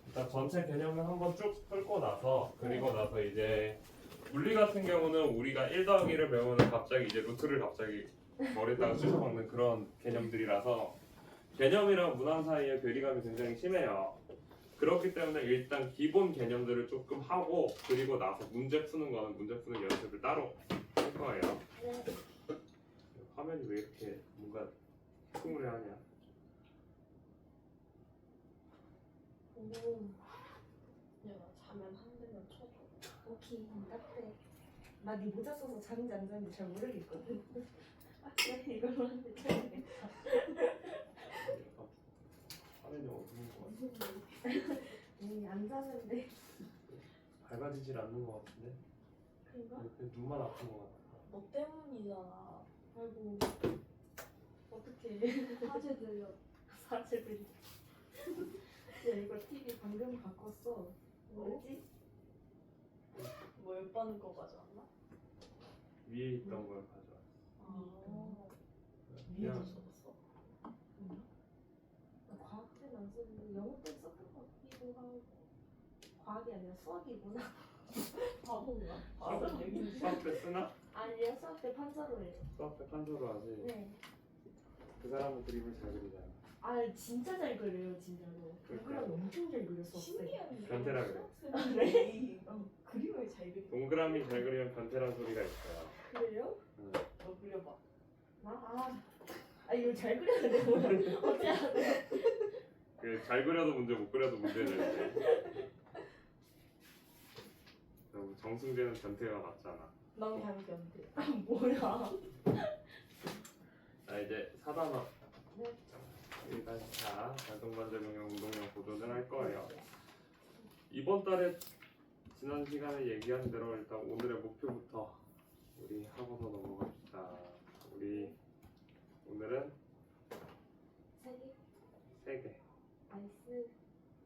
일단 전체 개념을 한번 쭉 훑고 나서 그리고 나서 이제 물리 같은 경우는 우리가 1 더하기를 배우면 갑자기 이제 루트를 갑자기 머리에다가 쑤셔박는 그런 개념들이라서 개념이랑 문항 사이의 괴리감이 굉장히 심해요. 그렇기 때문에 일단 기본 개념들을 조금 하고 그리고 나서 문제 푸는 거는 문제 푸는 연습을 따로 할 거예요. 화면이 왜 이렇게 뭔가 흐물해하냐? 내가 자면 한 대면 쳐줘. 오케이, 딱대. 나 네 모자 써서 자는지 안 자는지 잘 모르겠거든. 아 그래 이걸로 한 대 쳐야겠다. 화면이 어두운 것 같아. 안 자는데. 밝아지질 않는 것 같은데? 그런가? 그냥 눈만 아픈 것 같아. 너 때문이잖아. 아이고. 어떡해. 화제 들려. 사제들이. 야, 이거 TV 방금 바꿨어. 뭐지? 뭐 옆반 거 가져왔나? 위에 있던 걸 가져왔어. 아 위에서 그냥 썼어. 나 과학 때는 안 썼는데 영어 때 썼던 것 같기도 하고. 과학이 아니라 수학이구나. 바본가? 바본 얘기. 수학 때 쓰나? 아니요, 수학 때 판사로 해요. 수학 때 판서로 하지. 네. 그 사람은 그림을 잘 그리잖아. 아, 진짜 잘 그려요, 진짜로. 동그라미 엄청 잘 그렸어. 신기하네. 변태라 그래. 그래? 그림을 잘 그리. 동그라미 잘 그리면 변태란 소리가 있어요. 그래요? 응. 너 그려봐. 이거 잘 그려야 돼. 뭐야. 어떻게 해야 돼? 그잘 그려도 문제 못 그려도 문제는데. 정승재는 변태가 맞잖아. 난 그냥 변태. 뭐야. 자 이제 4단원. 네. 일단 자 발동반자명령 운동량 보존을 할 거예요. 이번 달에 지난 시간에 얘기한 대로 일단 오늘의 목표부터 우리 하고서 넘어갑시다. 우리 오늘은 세 개. 3개. 나이스.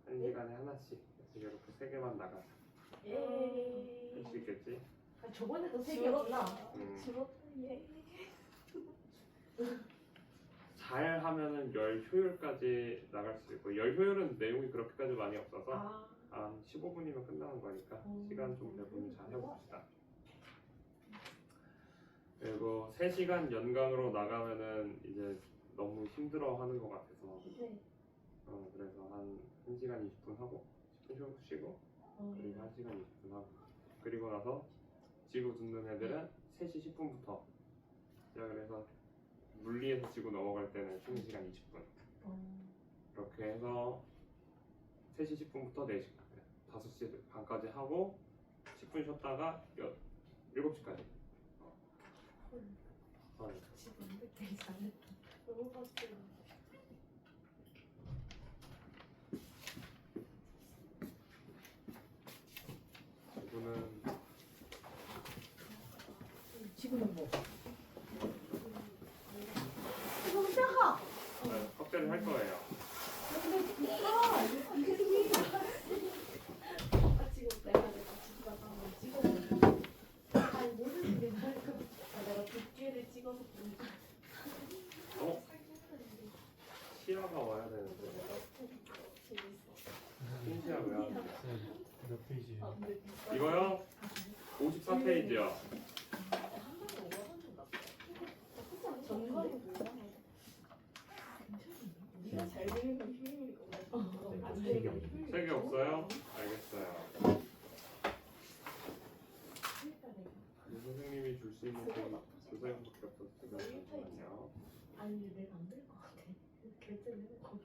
한 시간에 하나씩. 이렇게 3개만 나가자. 할 수 있겠지? 저번에도 세 개였구나. 줄었다 예. 잘 하면은 열 효율까지 나갈 수 있고 열 효율은 내용이 그렇게까지 많이 없어서 한 15분이면 끝나는 거니까 시간 좀 배분을 잘 해봅시다. 그리고 3시간 연강으로 나가면은 이제 너무 힘들어하는 것 같아서 네. 그래서 한 1시간 20분 하고 10분 쉬고 그리고 1시간 20분 하고 그리고 나서 지구 듣는 애들은 3시 10분부터 시작을 해서 물리에서 지구 넘어갈 때는 쉬는 시간 20분 이렇게 해서 3시 10분부터 4시간 5시 반까지 하고 10분 쉬었다가 7시까지 지금 되게 잘했다. 너무 빡세. 이거는 지금은 뭐? 이거 시작아! 확대를 할 거예요. 지금 내가 지금 한번 찍어보자. 아니, 모르는 게 나을 것 같아. 내가 두께를 찍어서 보니까. 시야가 와야 되는데 재밌어. 흰 시야 왜 안 돼? 몇 페이지예요? 아 근데 비싸. 이거요? 54페이지요. 한 번에 5만 원 같아. 전거리 몰라. 네가 잘 그리면 효율일 것 같아. 안 책이 그리면 없네. 효율이 책이 없어요? 알겠어요. 이 선생님이 줄 수 있는 게 교사형밖에 없어서 잠깐만요. 아니, 근데 내가 안 될 것 같아. 결제를 해놓고.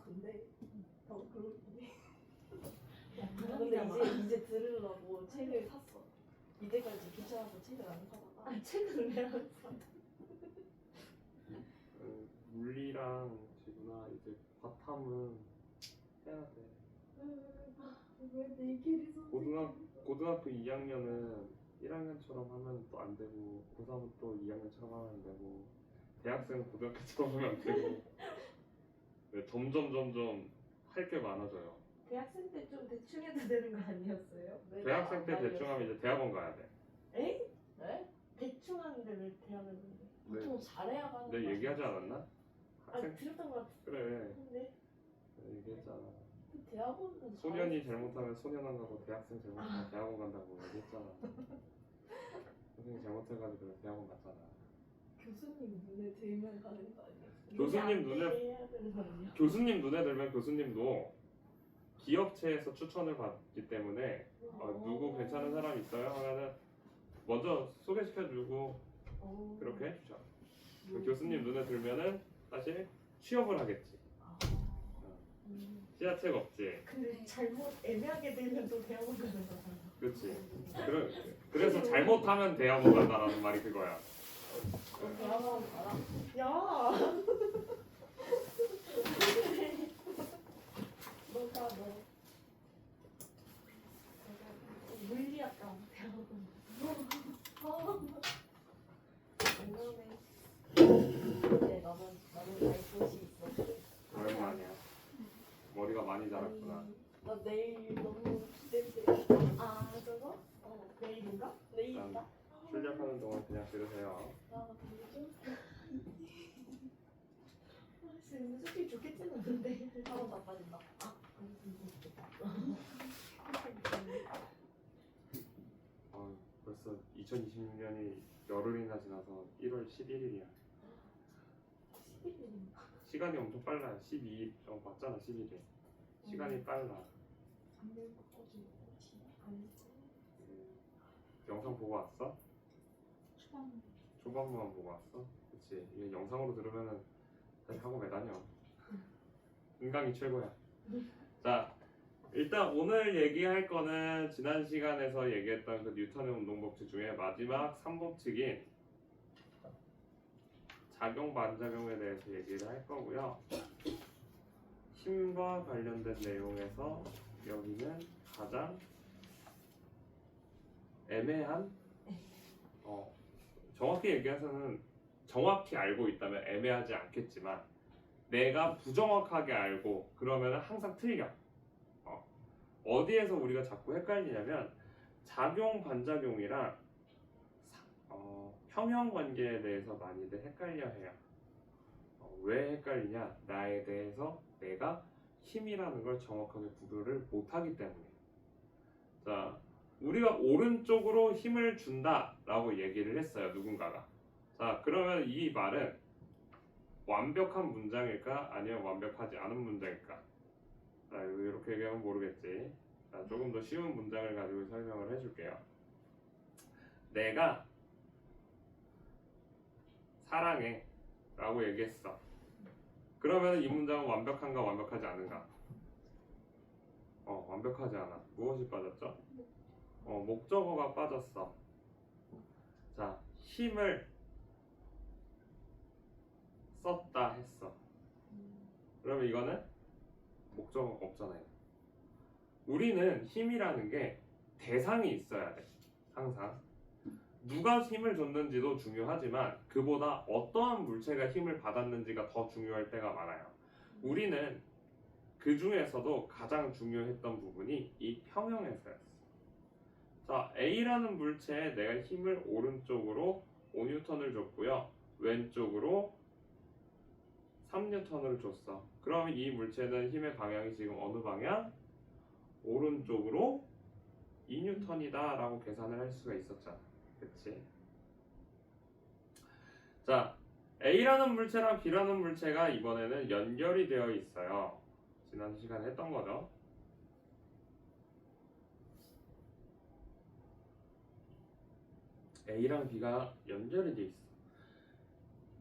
근데 더 그렇긴 해. 야, 근데 이제 들으려고 책을 샀어. 이때까지 귀찮아서 책을 안 사다가 책을 왜 안 사? 물리랑 지구나 이제 바탐은 해야 돼. 왜내 길이 서 고등학교 2학년은 1학년처럼 하면 또 안 되고 고3은 또 2학년처럼 하면 안 되고 대학생은 고등학교처럼 하면 안 되고 네, 점점 할 게 많아져요. 대학생 때 좀 대충 해도 되는 거 아니었어요? 대학생 때 대충 하면 이제 대학원 가야 돼. 에이? 네? 대충 하는데 왜 대학을 가는데? 보통 잘해야 가는 내 거 얘기하지 않았나? 아니 학생 들었던 것 그래 같은데 내가 얘기했잖아. 대학원은 소년이 잘못하면 소년원 가고 대학생 잘못하면 대학원 간다고 얘기했잖아. 선생님 잘못해가지고 그래 대학원 갔잖아. 교수님 눈에 들면 가는 거 아니야? 교수님 눈에- 해야 되는 거 아니야? 교수님 눈에 들면 교수님도 기업체에서 추천을 받기 때문에 누구 괜찮은 사람 있어요? 하면은 먼저 소개시켜주고 그렇게 해주죠. 그 교수님 눈에 들면은 사실 취업을 하겠지. 지하책 없지. 근데 잘못 애매하게 되면 또 대학원 가는 거잖아. 그렇지. 그래서 잘못하면 대학원 간다라는 말이 그거야. 대학원 가라. 야. 너가 너. 물리학과 대학원. 네, 나는 잘 곳이 있어. 오랜만이야. 머리가 많이 자랐구나. 나 내일 너무 기대돼. 아 저거? 내일인가? 내일인가? 출력하는 동안 그냥 들으세요. 나 뭐죠? 솔직히 좋겠지는 않은데. 한번 더 빠진다. 벌써 2026년이 열흘이나 지나서 1월 11일이야. 11일인가? 시간이 엄청 빨라. 12일. 맞잖아 11일. 시간이 빨라. 영상 보고 왔어? 초반부만 보고 왔어? 그치. 이게 영상으로 들으면은 다시 하고 매다녀. 인강이 최고야. 자, 일단 오늘 얘기할 거는 지난 시간에서 얘기했던 그 뉴턴의 운동법칙 중에 마지막 3법칙인 작용 반작용에 대해서 얘기를 할 거고요. 힘과 관련된 내용에서 여기는 가장 애매한 정확히 얘기해서는 정확히 알고 있다면 애매하지 않겠지만 내가 부정확하게 알고 그러면 항상 틀려. 어디에서 우리가 자꾸 헷갈리냐면 작용 반작용이랑 평형 관계에 대해서 많이들 헷갈려 해요. 왜 헷갈리냐? 나에 대해서 내가 힘이라는 걸 정확하게 구별을 못하기 때문에. 자, 우리가 오른쪽으로 힘을 준다라고 얘기를 했어요. 누군가가. 자, 그러면 이 말은 완벽한 문장일까? 아니면 완벽하지 않은 문장일까? 자, 이렇게 얘기하면 모르겠지. 자, 조금 더 쉬운 문장을 가지고 설명을 해줄게요. 내가 사랑해 라고 얘기했어. 그러면 이 문장은 완벽한가 완벽하지 않은가? 완벽하지 않아. 무엇이 빠졌죠? 목적어가 빠졌어. 자, 힘을 썼다 했어. 그러면 이거는 목적어가 없잖아요. 우리는 힘이라는 게 대상이 있어야 돼. 항상. 누가 힘을 줬는지도 중요하지만 그보다 어떠한 물체가 힘을 받았는지가 더 중요할 때가 많아요. 우리는 그 중에서도 가장 중요했던 부분이 이 평형에서였어. 자, A라는 물체에 내가 힘을 오른쪽으로 5N을 줬고요. 왼쪽으로 3N을 줬어. 그럼 이 물체는 힘의 방향이 지금 어느 방향? 오른쪽으로 2N이다 라고 계산을 할 수가 있었잖아. 그치? 자, A라는 물체랑 B라는 물체가 이번에는 연결이 되어 있어요. 지난 시간에 했던 거죠. A랑 B가 연결이 돼 있어.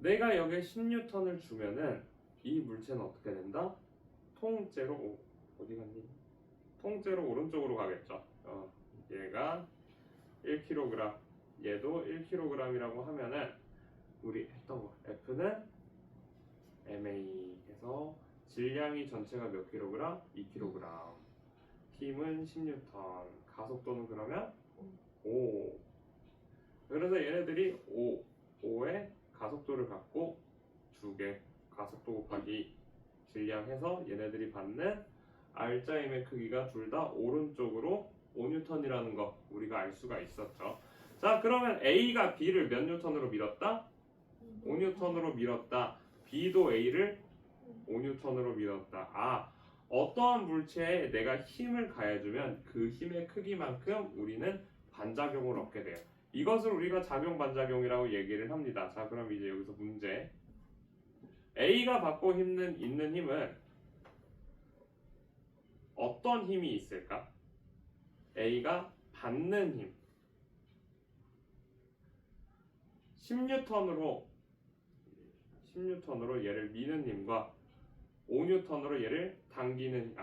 내가 여기에 10N을 주면은 이 물체는 어떻게 된다? 통째로 어디 갔니? 통째로 오른쪽으로 가겠죠. 얘가 1kg, 얘도 1kg이라고 하면은 우리 했던 거 F는 MA에서 질량이 전체가 몇 kg? 2kg. 힘은 10N. 가속도는 그러면 5. 그래서 얘네들이 5의 가속도를 갖고 두 개 가속도 곱하기 질량 해서 얘네들이 받는 R자임의 크기가 둘 다 오른쪽으로 5N이라는 거 우리가 알 수가 있었죠. 자, 그러면 A가 B를 몇 N으로 밀었다? 5N으로 밀었다. B도 A를 5N으로 밀었다. 아, 어떠한 물체에 내가 힘을 가해주면 그 힘의 크기만큼 우리는 반작용을 얻게 돼요. 이것을 우리가 작용 반작용이라고 얘기를 합니다. 자, 그럼 이제 여기서 문제. A가 받고 있는 힘은 어떤 힘이 있을까? A가 받는 힘 10N으로 얘를 미는 힘과 5N으로 얘를 당기는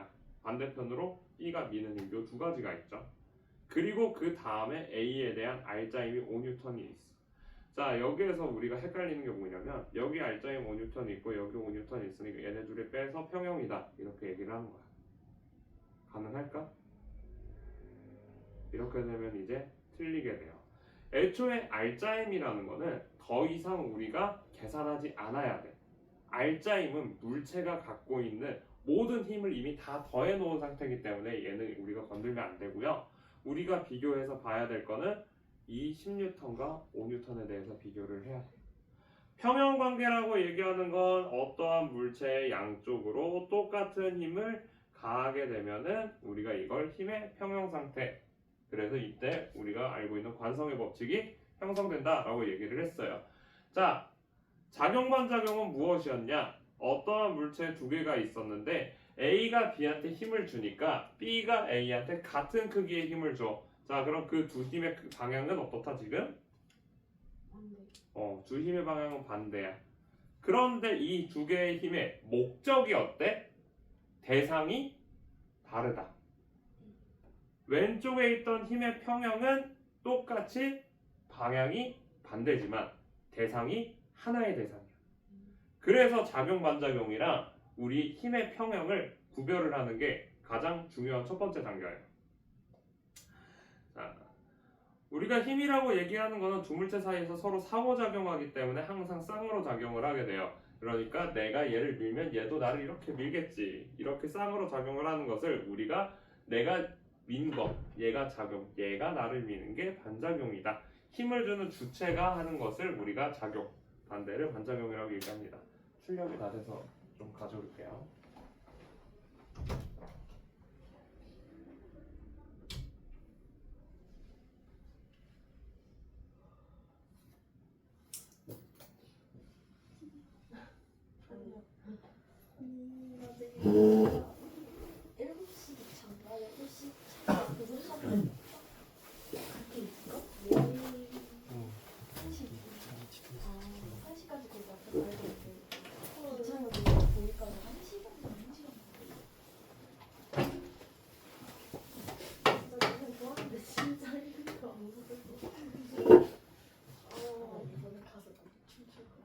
반대편으로 B가 미는 힘 요 두 가지가 있죠. 그리고 그 다음에 A에 대한 R자임이 5N이 있어. 자, 여기에서 우리가 헷갈리는 게 뭐냐면 여기 R자임 5N 있고 여기 5N 있으니까 얘네 둘이 빼서 평형이다 이렇게 얘기를 하는 거야. 가능할까? 이렇게 되면 이제 틀리게 돼요. 애초에 R자임이라는 거는 더 이상 우리가 계산하지 않아야 돼. R자임은 물체가 갖고 있는 모든 힘을 이미 다 더해 놓은 상태이기 때문에 얘는 우리가 건들면 안 되고요. 우리가 비교해서 봐야 될 거는 이 10N과 5N에 대해서 비교를 해야 돼요. 평형관계라고 얘기하는 건 어떠한 물체의 양쪽으로 똑같은 힘을 가하게 되면은 우리가 이걸 힘의 평형상태, 그래서 이때 우리가 알고 있는 관성의 법칙이 형성된다라고 얘기를 했어요. 자, 작용반작용은 무엇이었냐? 어떠한 물체 두 개가 있었는데 A가 B한테 힘을 주니까 B가 A한테 같은 크기의 힘을 줘. 자, 그럼 그 두 힘의 방향은 어떻다 지금? 두 힘의 방향은 반대야. 그런데 이 두 개의 힘의 목적이 어때? 대상이 다르다. 왼쪽에 있던 힘의 평형은 똑같이 방향이 반대지만 대상이 하나의 대상이야. 그래서 작용 반작용이랑 우리 힘의 평형을 구별을 하는 게 가장 중요한 첫 번째 단계예요. 자, 우리가 힘이라고 얘기하는 거는 두 물체 사이에서 서로 상호작용하기 때문에 항상 쌍으로 작용을 하게 돼요. 그러니까 내가 얘를 밀면 얘도 나를 이렇게 밀겠지. 이렇게 쌍으로 작용을 하는 것을 우리가 내가 민 것, 얘가 작용, 얘가 나를 미는 게 반작용이다. 힘을 주는 주체가 하는 것을 우리가 작용, 반대를 반작용이라고 얘기합니다. 출력이 낮아서 좀 가져올게요. 나 내일 7시 기차인가? 8시 무슨 시간 그렇게 있어? 내일 1시 1시까지 거기 왔다 가야 되는데 기차를 보니까 1시간 진짜 그냥 좋았는데 진짜 힘들어 무서웠어. 이번에 가서 춤출 거야.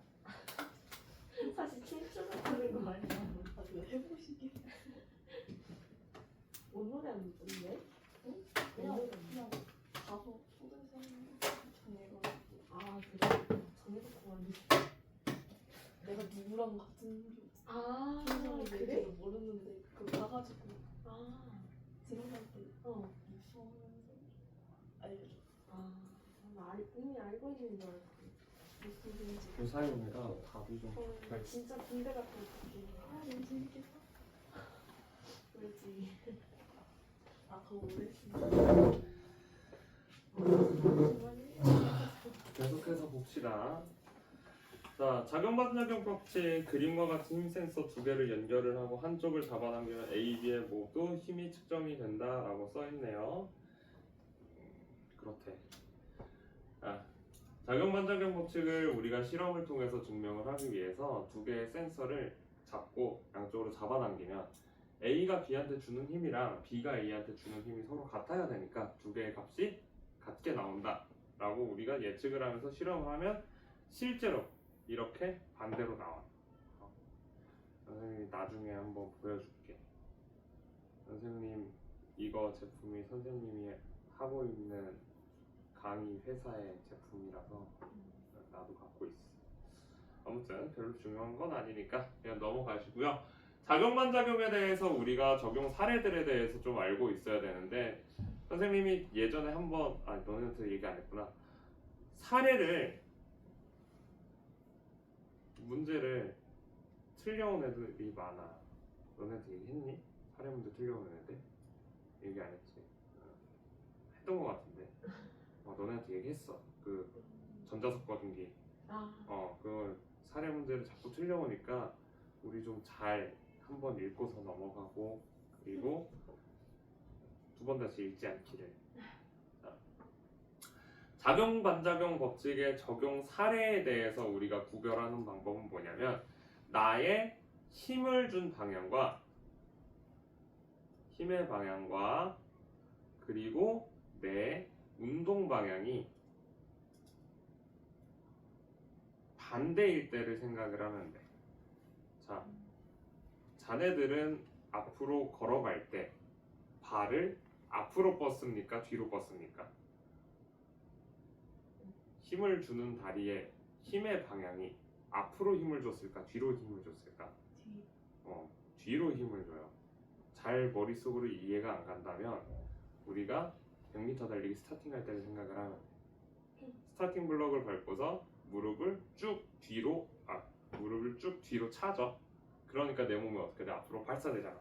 사실 춤추는 거 아니야. 해보시게. 뭔 노래 하는 건데? 응? 그냥 가서 초대생 정해가지고. 아 그래? 정해놓고 왔네. 내가 누구랑 같은 아 편성이 그래? 될지도 모르는데 그거 가가지고 아 들어갈 때 어. 무서워하면서 알려줘. 나 이미 알고 있는 줄 알았어. 무슨 소리인지. 그 사이에가 답이 좀 진짜 군대 같은 느낌. 너무 재밌겠다. 그렇지. 더 오래 했으면. 계속해서 봅시다. 자, 작용반작용 법칙 그림과 같은 힘 센서 두 개를 연결을 하고 한쪽을 잡아당기면 A, B에 모두 힘이 측정이 된다라고 써있네요. 그렇대. 작용반작용 법칙을 우리가 실험을 통해서 증명을 하기 위해서 두 개의 센서를 잡고 양쪽으로 잡아당기면 A가 B한테 주는 힘이랑 B가 A한테 주는 힘이 서로 같아야 되니까 두 개의 값이 같게 나온다 라고 우리가 예측을 하면서 실험을 하면 실제로 이렇게 반대로 나와. 선생님이 나중에 한번 보여줄게. 선생님 이거 제품이 선생님이 하고 있는 강의 회사의 제품이라서 나도 갖고 있어. 아무튼 별로 중요한 건 아니니까 그냥 넘어가시고요. 작용반작용에 대해서 우리가 적용 사례들에 대해서 좀 알고 있어야 되는데 선생님이 예전에 한번 너네한테 얘기 안 했구나. 사례를 문제를 틀려온 애들이 많아. 너네한테 얘기했니? 사례 문제 틀려온 애들? 얘기 안 했지? 했던 거 같은데. 너네한테 얘기했어. 그 전자속거tun기. 그 사례 문제를 자꾸 틀려오니까 우리 좀 잘 한번 읽고서 넘어가고, 그리고 두 번 다시 읽지 않기를. 작용 반작용 법칙의 적용 사례에 대해서 우리가 구별하는 방법은 뭐냐면, 나의 힘을 준 방향과 힘의 방향과 그리고 내 운동 방향이 반대일 때를 생각을 하면 돼. 자, 자네들은 앞으로 걸어갈 때 발을 앞으로 뻗습니까? 뒤로 뻗습니까? 힘을 주는 다리에 힘의 방향이 앞으로 힘을 줬을까? 뒤로 힘을 줬을까? 뒤로 힘을 줘요. 잘 머릿속으로 이해가 안 간다면 우리가 100m 달리기 스타팅 할 때를 생각을 하면 돼. 스타팅 블럭을 밟고서 무릎을 쭉 뒤로 차죠. 그러니까 내 몸이 어떻게 돼? 앞으로 발사되잖아.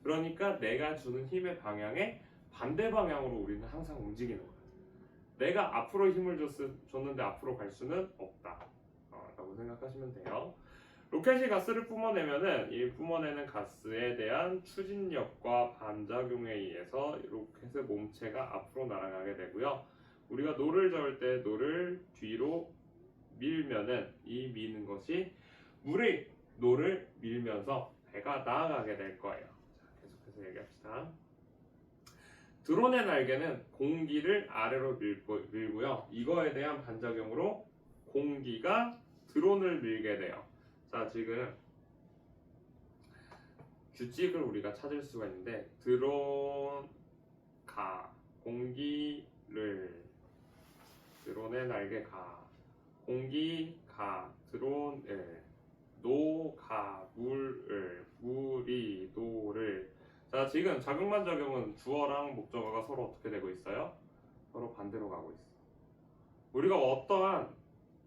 그러니까 내가 주는 힘의 방향에 반대 방향으로 우리는 항상 움직이는 거야. 내가 앞으로 힘을 줬는데 앞으로 갈 수는 없다. 라고 생각하시면 돼요. 로켓이 가스를 뿜어내면은 이 뿜어내는 가스에 대한 추진력과 반작용에 의해서 로켓의 몸체가 앞으로 날아가게 되고요. 우리가 노를 저을 때 노를 뒤로 밀면은 이 미는 것이 물이 노를 밀면서 배가 나아가게 될 거예요. 자, 계속해서 얘기합시다. 드론의 날개는 공기를 아래로 밀고요. 이거에 대한 반작용으로 공기가 드론을 밀게 돼요. 자, 지금 규칙을 우리가 찾을 수가 있는데, 드론의 날개 공기 드론을 물이 노를. 자, 지금 작용반작용은 주어랑 목적어가 서로 어떻게 되고 있어요? 서로 반대로 가고 있어. 우리가 어떠한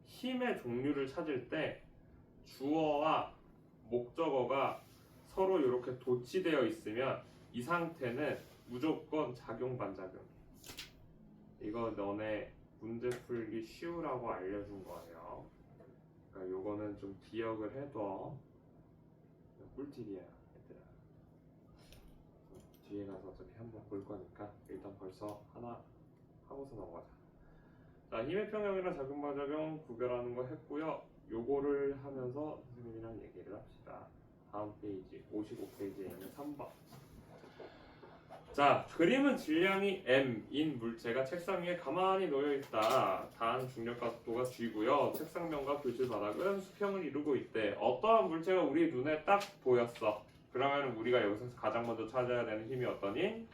힘의 종류를 찾을 때 주어와 목적어가 서로 이렇게 도치되어 있으면 이 상태는 무조건 작용반작용. 이거 너네 문제 풀기 쉬우라고 알려준 거예요. 그러니까 요거는 좀 기억을 해둬. 꿀팁이야, 얘들아. 뒤에 가서 어차피 한번 볼 거니까 일단 벌써 하나 하고서 넘어가자. 자, 힘의 평형이랑 작용반작용 구별하는 거 했고요. 요거를 하면서 선생님이랑 얘기를 합시다. 다음 페이지 55페이지에 있는 3번. 자, 그림은 질량이 m인 물체가 책상 위에 가만히 놓여있다. 단 중력과 속도가 g고요. 책상면과 교실 바닥은 수평을 이루고 있대. 어떠한 물체가 우리 눈에 딱 보였어. 그러면 우리가 여기서 가장 먼저 찾아야 되는 힘이 어떤 힘?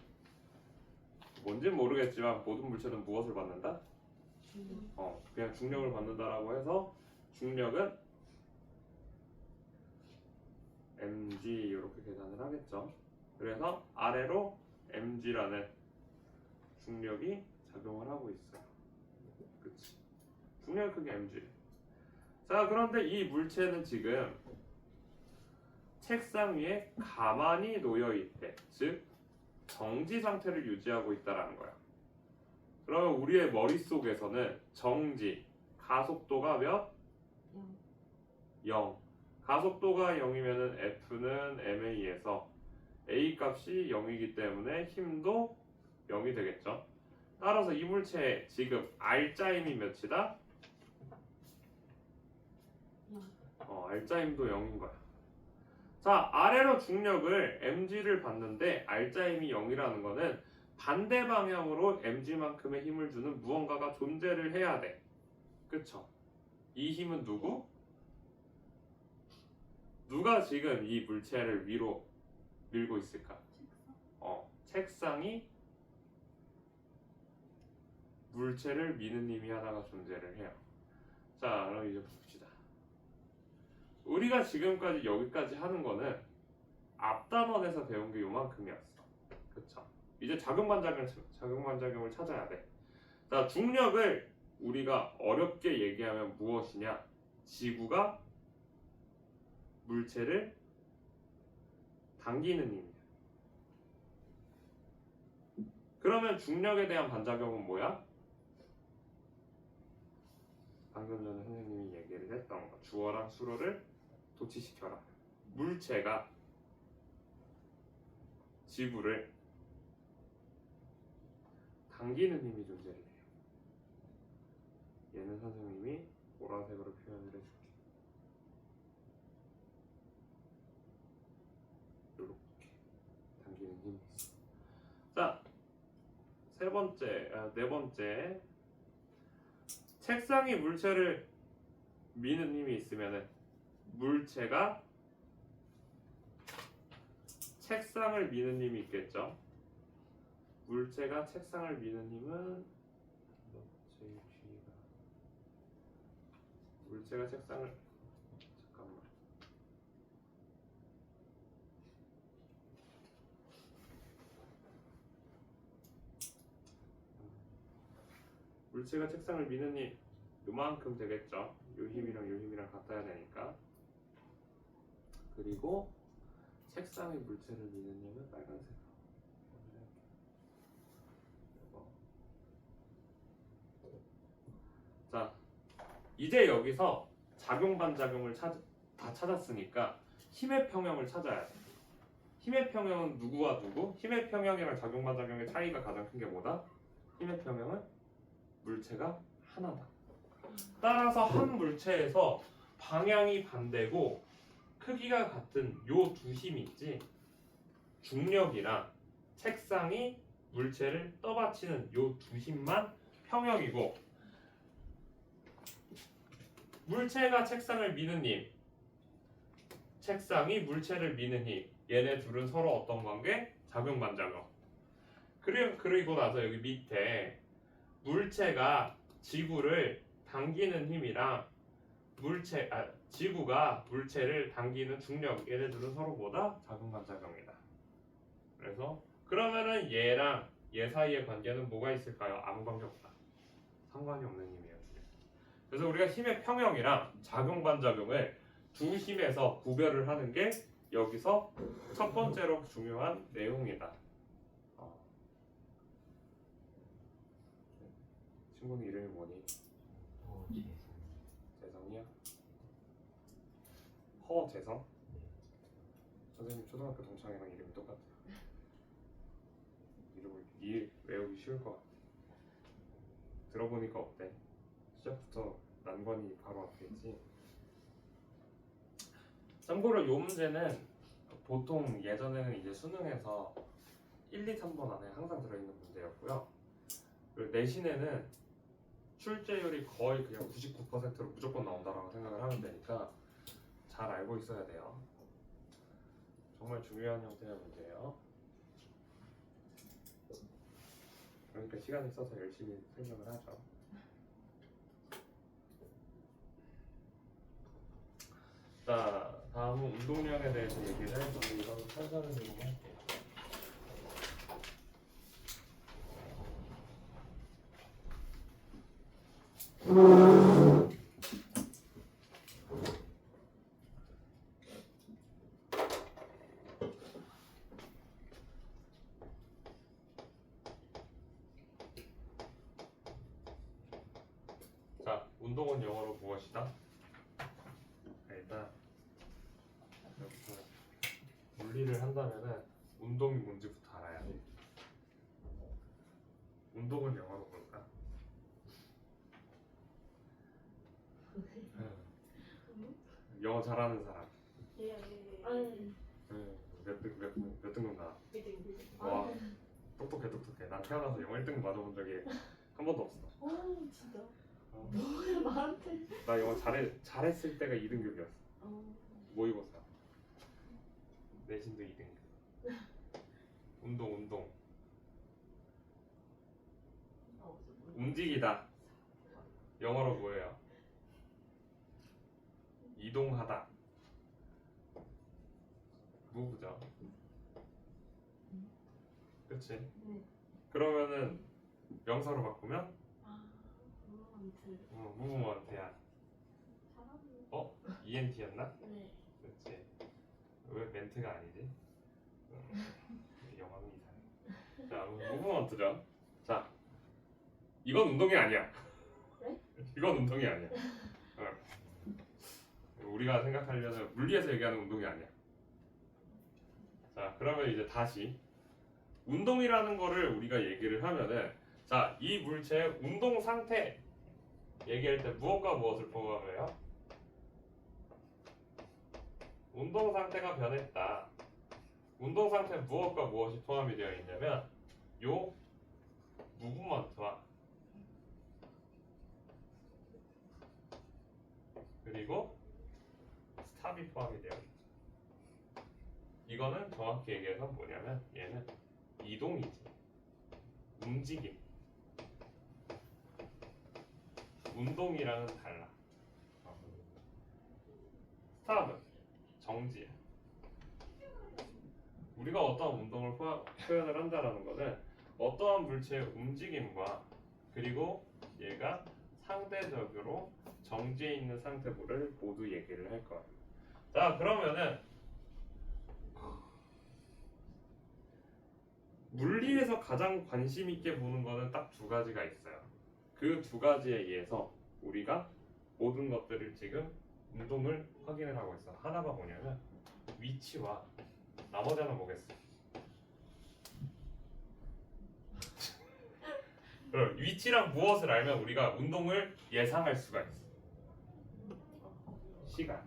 뭔진 모르겠지만 모든 물체는 무엇을 받는다? 그냥 중력을 받는다라고 해서 중력은 mg 이렇게 계산을 하겠죠. 그래서 아래로 mg라는 중력이 작용을 하고 있어요. 그치? 중력의 크기 mg. 자, 그런데 이 물체는 지금 책상 위에 가만히 놓여 있대. 즉 정지 상태를 유지하고 있다라는 거야. 그러면 우리의 머릿속에서는 정지, 가속도가 몇? 0. 가속도가 0이면은 F는 ma에서 A 값이 0이기 때문에 힘도 0이 되겠죠. 따라서 이 물체의 지금 R자임이 몇이다? R자임도 0인 거야. 자, 아래로 중력을 mg를 받는데 R자임이 0이라는 거는 반대 방향으로 mg만큼의 힘을 주는 무언가가 존재를 해야 돼. 그쵸? 이 힘은 누구? 누가 지금 이 물체를 위로 밀고 있을까? 책상이 물체를 미는 힘이 하나가 존재를 해요. 자, 그럼 이제 봅시다. 우리가 지금까지 여기까지 하는 거는 앞단원에서 배운 게 요만큼이었어. 그쵸? 이제 작용반작용을 찾아야 돼. 자, 중력을 우리가 어렵게 얘기하면 무엇이냐? 지구가 물체를 당기는 힘이야. 그러면 중력에 대한 반작용은 뭐야? 방금 전에 선생님이 얘기를 했던 거. 주어랑 수어를 도치시켜라. 물체가 지구를 당기는 힘이 존재를 해요. 얘는 선생님이 보라색으로 표현을 해줄게. 이렇게 당기는 힘이 있어. 자, 네 번째. 책상이 물체를 미는 힘이 있으면은 물체가 책상을 미는 힘이 있겠죠. 물체가 책상을 미는 힘은 물체가 책상을 잠깐만. 물체가 책상을 미는 힘 요만큼 되겠죠. 요 힘이랑 요 힘이랑 같아야 되니까. 그리고 책상이 물체를 미는 힘은 빨간색으로. 자, 이제 여기서 작용 반작용을 다 찾았으니까 힘의 평형을 찾아야 돼. 힘의 평형은 누구와 누구? 힘의 평형이랑 작용 반작용의 차이가 가장 큰 게 뭐다? 힘의 평형은 물체가 하나다. 따라서 한 물체에서 방향이 반대고 크기가 같은 요 두 힘이 있지. 중력이랑 책상이 물체를 떠받치는 요 두 힘만 평형이고, 물체가 책상을 미는 힘, 책상이 물체를 미는 힘, 얘네 둘은 서로 어떤 관계? 작용 반작용. 그리고 나서 여기 밑에 물체가 지구를 당기는 힘이랑 지구가 물체를 당기는 중력, 얘네들은 서로 뭐다? 작용 반작용이다. 그래서 그러면은 얘랑 얘 사이의 관계는 뭐가 있을까요? 아무 관계 없다. 상관이 없는 힘이에요. 그래서 우리가 힘의 평형이랑 작용 반작용을 두 힘에서 구별을 하는 게 여기서 첫 번째로 중요한 내용이다. 친구는 이름이 뭐니? 재성이야? 허재성? 선생님 초등학교 동창이랑 이름이 똑같아. 이름을 외우기 쉬울 것 같아. 들어보니까 어때? 시작부터 난관이 바로 앞에 있지. 참고로 이 문제는 보통 예전에는 이제 수능에서 1, 2, 3번 안에 항상 들어있는 문제였고요. 그리고 내신에는 출제율이 거의 그냥 99%로 무조건 나온다라고 생각을 하면 되니까 잘 알고 있어야 돼요. 정말 중요한 형태의 문제예요. 그러니까 시간이 있어서 열심히 설명을 하죠. 자, 다음은 운동량에 대해서 얘기를 해서 이거는 탄산을 좀 할게요. 자, 운동은 영어로 무엇이다? 일단 물리를 한다면은 운동이 뭔지부터 알아야 돼. 운동은 영어로 뭘까? 영어 잘하는 사람. 몇 등급 나? 와, 똑똑해. 난 태어나서 영어 1등 맞아본 적이 한 번도 없어. 진짜. 뭐야 나한테. 나 영어 잘했을 때가 2등급이었어. 모의고사. 내신도 2등급. 운동. 움직이다. 영어로 뭐예요? 이동하다. 무브죠. 그치? 네. 그러면은 명사로 바꾸면 무브먼트. 무브먼트야. 잘하네. ENT였나? 네. 그렇지. 왜 멘트가 아니지? 영어는 이상해. 자, 무브먼트죠. 자, 이건 운동이 아니야. 네? 이건 운동이 아니야. 우리가 생각하려는 물리에서 얘기하는 운동이 아니야. 자, 그러면 이제 다시 운동이라는 거를 우리가 얘기를 하면은 자, 이 물체의 운동 상태 얘기할 때 무엇과 무엇을 포함해요? 운동 상태가 변했다. 운동 상태 무엇과 무엇이 포함이 되어 있냐면 요 무브먼트와 그리고 스탑이 포함이 되어 있죠. 이거는 정확히 얘기해서 뭐냐면 얘는 이동이지. 움직임. 운동이랑은 달라. 스탑은 정지야. 우리가 어떠한 운동을 표현을 한다라는 것은 어떠한 물체의 움직임과 그리고 얘가 상대적으로 정지해 있는 상태를 모두 얘기를 할 거예요. 자, 그러면은 물리에서 가장 관심 있게 보는 거는 딱 두 가지가 있어요. 그 두 가지에 의해서 우리가 모든 것들을 지금 운동을 확인을 하고 있어. 하나가 뭐냐면 위치와 나머지 하나 뭐겠어? 그럼 위치랑 무엇을 알면 우리가 운동을 예상할 수가 있어. 시간.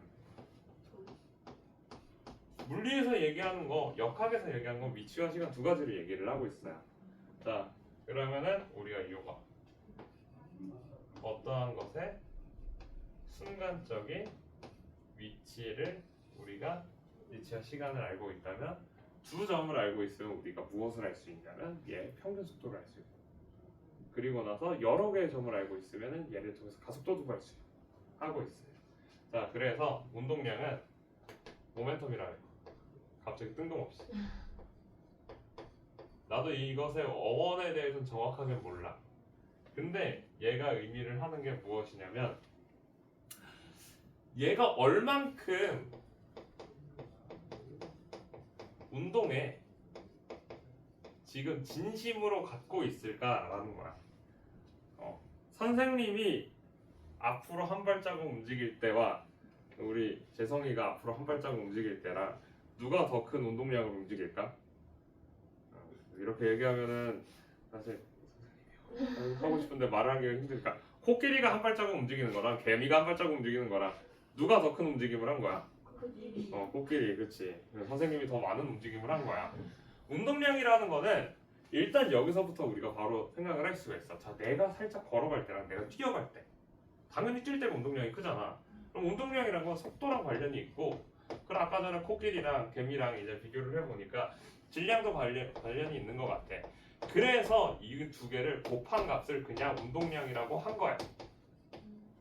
물리에서 얘기하는 거, 역학에서 얘기하는 건 위치와 시간 두 가지를 얘기를 하고 있어요. 자, 그러면은 우리가 이거 어떠한 것의 순간적인 위치를 우리가 위치와 시간을 알고 있다면 두 점을 알고 있으면 우리가 무엇을 알 수 있냐면 얘 평균 속도를 알 수 있고 그리고 나서 여러 개의 점을 알고 있으면 얘를 통해서 가속도도 알 수 하고 있어요. 자, 그래서 운동량은 모멘텀이라는 거. 갑자기 뜬금없이. 나도 이것의 어원에 대해서는 정확하게 몰라. 근데 얘가 의미를 하는 게 무엇이냐면 얘가 얼만큼 운동에 지금 진심으로 갖고 있을까라는 거야. 선생님이 앞으로 한 발자국 움직일 때와 우리 재성이가 앞으로 한 발자국 움직일 때랑 누가 더 큰 운동량을 움직일까? 이렇게 얘기하면은 사실 하고 싶은데 말하기가 힘드니까 코끼리가 한 발자국 움직이는 거랑 개미가 한 발자국 움직이는 거랑 누가 더 큰 움직임을 한 거야? 코끼리, 그렇지. 선생님이 더 많은 움직임을 한 거야. 운동량이라는 거는 일단 여기서부터 우리가 바로 생각을 할 수가 있어. 자, 내가 살짝 걸어갈 때랑 내가 뛰어갈 때 당연히 뛸 때가 운동량이 크잖아. 그럼 운동량이라는 건 속도랑 관련이 있고 그럼 아까 전에 코끼리랑 개미랑 이제 비교를 해보니까 질량도 관련이 있는 것 같아. 그래서 이 두 개를 곱한 값을 그냥 운동량이라고 한 거야.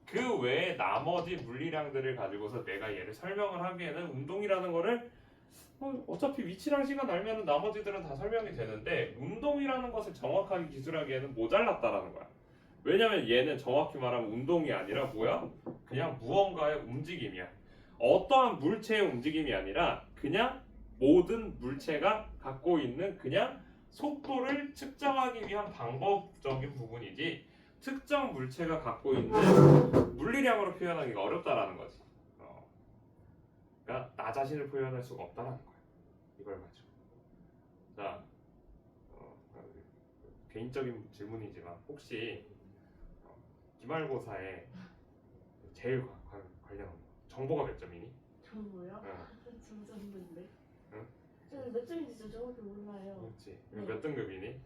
그 외에 나머지 물리량들을 가지고서 내가 얘를 설명을 하기에는 운동이라는 거를 어차피 위치랑 시간 알면 나머지들은 다 설명이 되는데 운동이라는 것을 정확하게 기술하기에는 모자랐다라는 거야. 왜냐면 얘는 정확히 말하면 운동이 아니라 뭐야? 그냥 무언가의 움직임이야. 어떠한 물체의 움직임이 아니라 그냥 모든 물체가 갖고 있는 그냥 속도를 측정하기 위한 방법적인 부분이지 특정 물체가 갖고 있는 물리량으로 표현하기가 어렵다라는 거지. 그러니까 나 자신을 표현할 수가 없다라는 거야. 이걸 가지고. 자, 개인적인 질문이지만 혹시 기말고사에 제일 관련한 거 정보가 몇 점이니? 정보요? 응. 중점인데. 응? 저는 몇 점인지 저 정확히 몰라요. 그렇지. 네. 몇 등급이니?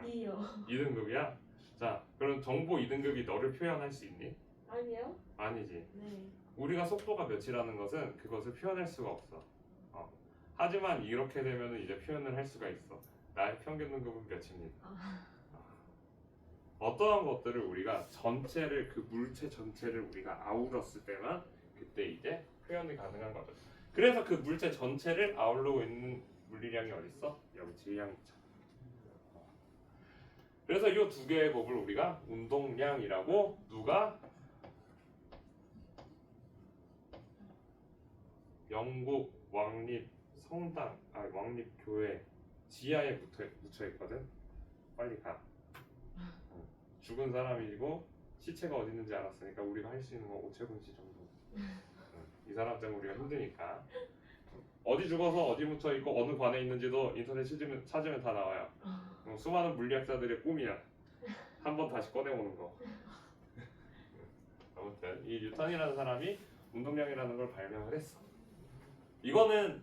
2요. 2등급이야? 자, 그럼 정보 2등급이 너를 표현할 수 있니? 아니요? 아니지. 네. 우리가 속도가 몇이라는 것은 그것을 표현할 수가 없어. 하지만 이렇게 되면 이제 표현을 할 수가 있어. 나의 평균 등급은 몇입니다. 어떠한 것들을 우리가 전체를 그 물체 전체를 우리가 아우렀을 때만 그때 이제 표현이 가능한 거죠. 그래서 그 물체 전체를 아우르고 있는 물리량이 어디 있어? 여기 질량이 있죠. 그래서 이 두 개의 법을 우리가 운동량이라고 누가 영국 왕립 성당, 왕립 교회 지하에 묻혀 있거든. 빨리 가. 죽은 사람이고 시체가 어디 있는지 알았으니까 우리가 할 수 있는 건 오채군 씨 정도. 이 사람 때문에 우리가 힘드니까. 어디 죽어서 어디 묻혀 있고 어느 관에 있는지도 인터넷 찾으면 다 나와요. 수많은 물리학자들의 꿈이야. 한번 다시 꺼내오는 거. 아무튼 이 뉴턴이라는 사람이 운동량이라는 걸 발명을 했어. 이거는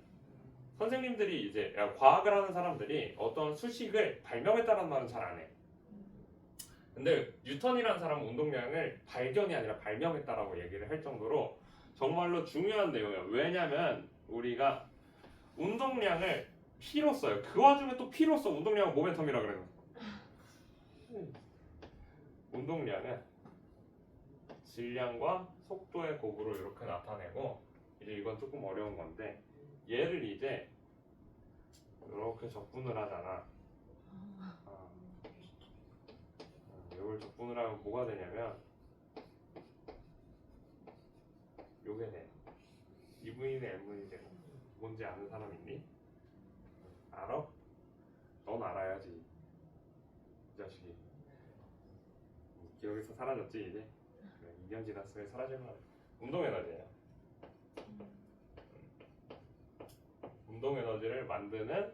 선생님들이 이제 과학을 하는 사람들이 어떤 수식을 발명했다는 말은 잘 안 해. 근데 뉴턴이라는 사람은 운동량을 발견이 아니라 발명했다라고 얘기를 할 정도로 정말로 중요한 내용이에요. 왜냐면 우리가 운동량을 P로 써요. 그 와중에 또 P로 써. 운동량은 모멘텀이라 그래요. 운동량은 질량과 속도의 곱으로 이렇게 나타내고, 이제 이건 조금 어려운 건데 얘를 이제 이렇게 적분을 하잖아. 이걸 적분을 하면 뭐가 되냐면 요게 돼. 2분의 n분이 되고. 뭔지 아는 사람 있니? 알아? 넌 알아야지. 이 자식이. 기억에서 사라졌지 이제? 그래, 2년 지났으면 사라질 거야. 운동 에너지예요. 운동 에너지를 만드는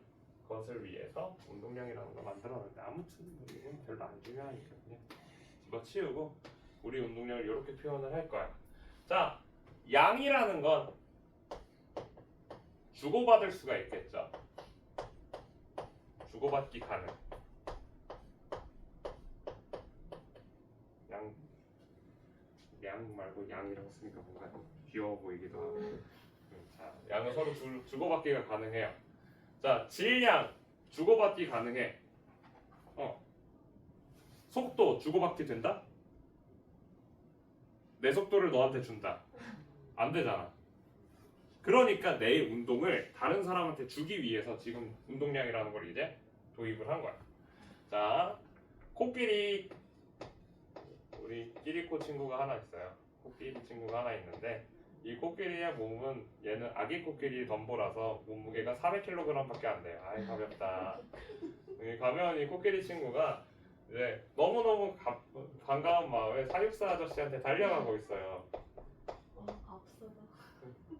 것을 위해서 운동량이라는 걸 만들었는데, 아무튼 이건 별로 안 중요하니까 그냥 집어치우고 우리 운동량을 이렇게 표현을 할 거야. 자, 양이라는 건 주고받을 수가 있겠죠. 주고받기 가능. 양 말고 양이라고 쓰니까 뭔가 귀여워 보이기도 하고. 자, 양은 서로 주고받기가 가능해요. 자, 질량 주고받기 가능해. 속도 주고받기 된다? 내 속도를 너한테 준다. 안 되잖아. 그러니까 내 운동을 다른 사람한테 주기 위해서 지금 운동량이라는 걸 이제 도입을 한 거야. 자, 코끼리, 우리 끼리코 친구가 하나 있어요. 코끼리 친구가 하나 있는데, 이 코끼리의 몸은, 얘는 아기 코끼리 덤보라서 몸무게가 400kg밖에 안 돼요. 아이 가볍다. 가면 이 코끼리 친구가 이제 너무너무 반가운 마음에 사육사 아저씨한테 달려가고 있어요. 앞서다.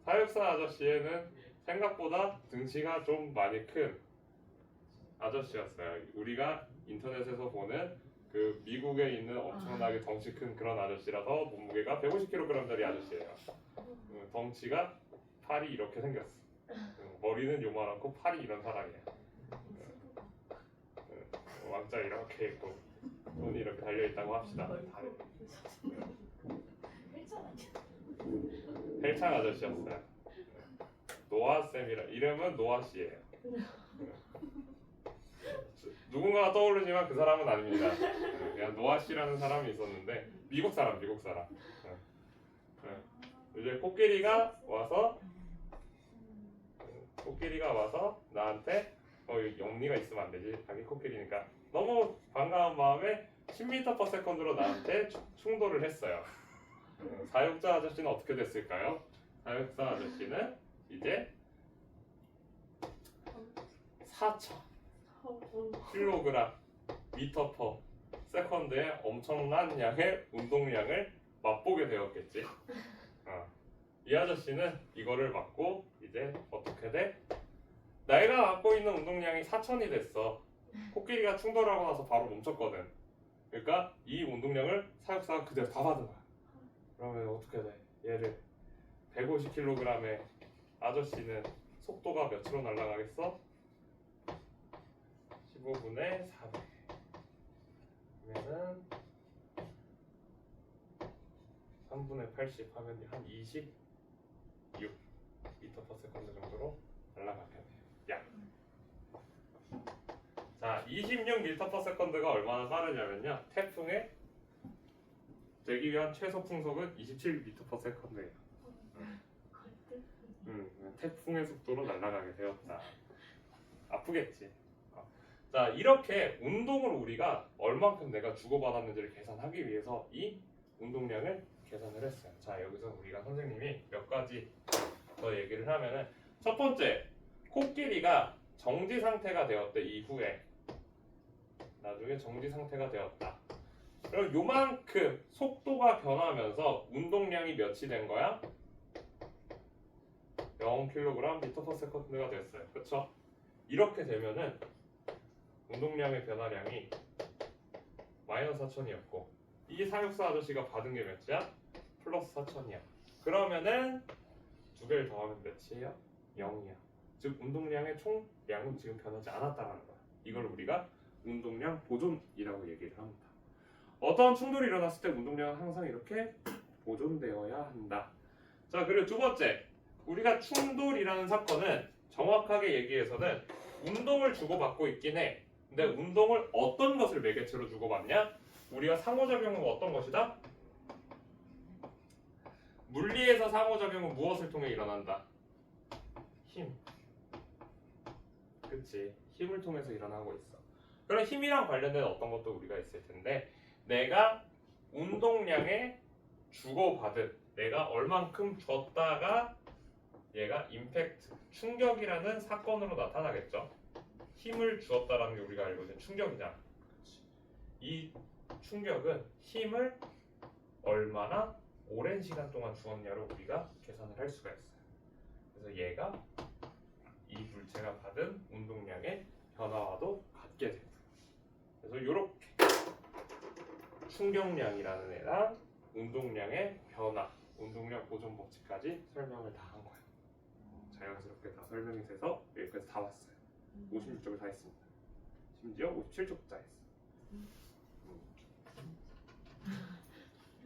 사육사 아저씨는 생각보다 등치가 좀 많이 큰 아저씨였어요. 우리가 인터넷에서 보는 그 미국에 있는 엄청나게 덩치 큰 그런 아저씨라서 몸무게가 150kg짜리 아저씨예요. 덩치가 팔이 이렇게 생겼어. 머리는 요만하고 팔이 이런 사람이야. 왕자 이렇게 있고 손이 이렇게 달려있다고 합시다. 헬창 아저씨였어요. 노아쌤이라, 이름은 노아씨예요. 누군가가 떠오르지만 그 사람은 아닙니다. 그냥 노아씨라는 사람이 있었는데, 미국 사람. 이제 코끼리가 와서 나한테 영리가 있으면 안 되지. 자기 코끼리니까 너무 반가운 마음에 10m/s로 나한테 충돌을 했어요. 사육자 아저씨는 어떻게 됐을까요? 사육자 아저씨는 이제 4,000kg m/s의 엄청난 양의 운동량을 맛보게 되었겠지. 이 아저씨는 이거를 맞고 이제 어떻게 돼? 내가 갖고 있는 운동량이 4,000이 됐어. 코끼리가 충돌하고 나서 바로 멈췄거든. 그러니까 이 운동량을 사육사가 그대로 다 받은 거야. 그러면 어떻게 돼? 얘를 150kg의 아저씨는 속도가 몇으로 날아가겠어? 15분의 400. 그러면은 3분의 80 하면 한 26m/s 정도로 날아가게 돼요. 약. 자, 26m/s가 얼마나 빠르냐면요, 태풍에 되기 위한 최소 풍속은 27m/s예요. 태풍의 속도로 날아가게 되었다. 아프겠지. 자, 이렇게 운동을 우리가 얼만큼 내가 주고받았는지를 계산하기 위해서 이 운동량을 계산을 했어요. 자, 여기서 우리가 선생님이 몇 가지 더 얘기를 하면은 첫 번째 코끼리가 정지 상태가 되었대. 이후에 나중에 정지 상태가 되었다. 그럼 요만큼 속도가 변하면서 운동량이 몇이 된 거야? 0kg/s/s가 됐어요. 그쵸? 이렇게 되면은 운동량의 변화량이 -4,000이었고 이 사육사 아저씨가 받은 게 몇이야? +4,000이야. 그러면은 두 개를 더하면 몇이에요? 0이야. 즉 운동량의 총량은 지금 변하지 않았다는 거야. 이걸 우리가 운동량 보존이라고 얘기를 합니다. 어떠한 충돌이 일어났을 때 운동량은 항상 이렇게 보존되어야 한다. 자, 그리고 두 번째, 우리가 충돌이라는 사건은 정확하게 얘기해서는 운동을 주고받고 있긴 해. 근데 운동을 어떤 것을 매개체로 주고받냐? 우리가 상호작용은 어떤 것이다? 물리에서 상호작용은 무엇을 통해 일어난다? 힘. 그치. 힘을 통해서 일어나고 있어. 그럼 힘이랑 관련된 어떤 것도 우리가 있을 텐데 내가 운동량에 주고받은 내가 얼만큼 줬다가 얘가 임팩트, 충격이라는 사건으로 나타나겠죠. 힘을 주었다라는 게 우리가 알고 있는 충격이잖아. 이 충격은 힘을 얼마나 오랜 시간 동안 주었냐로 우리가 계산을 할 수가 있어요. 그래서 얘가 이 물체가 받은 운동량의 변화와도 같게 됩니다. 그래서 이렇게 충격량이라는 애랑 운동량의 변화, 운동량 보존 법칙까지 설명을 다 한 거예요. 자연스럽게 다 설명이 돼서 여기까지 다 왔어요. 56쪽을 다 했습니다. 심지어 57쪽도 다 했어.